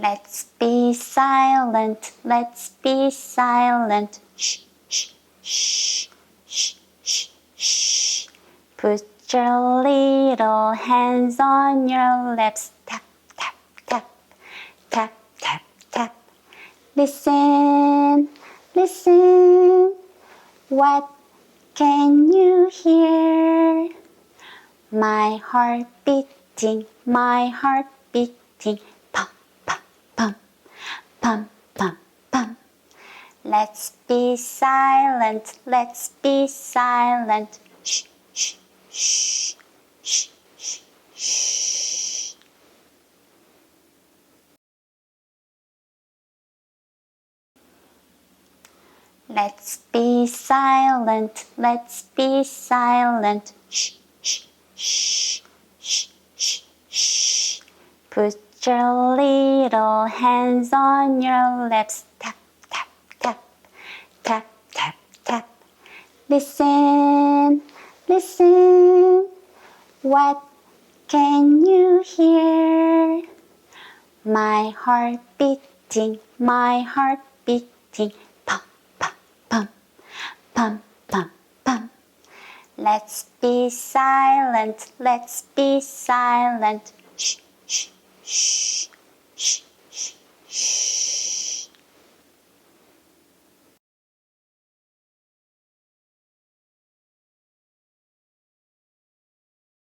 Let's be silent, let's be silent. Shh, shh, shh, shh, shh, shh. Put your little hands on your lips. Tap, tap, tap, tap, tap, tap. Listen, listen. What can you hear? My heart beating, my heart beating. Pum, pum, pum, pum. Let's be silent, let's be silent. Shh, shh, shh, shh, shh, shh. Let's be silent, let's be silent. Shh, shh, shh, shh, shh, shh. Put your little hands on your lips. Tap, tap, tap, tap, tap, tap. Listen, listen. What can you hear? My heart beating, my heart beating. Pum, pum, pum, pum, pum, pum. Let's be silent, let's be silent. Shh, shh, shh, shh, shh, shh.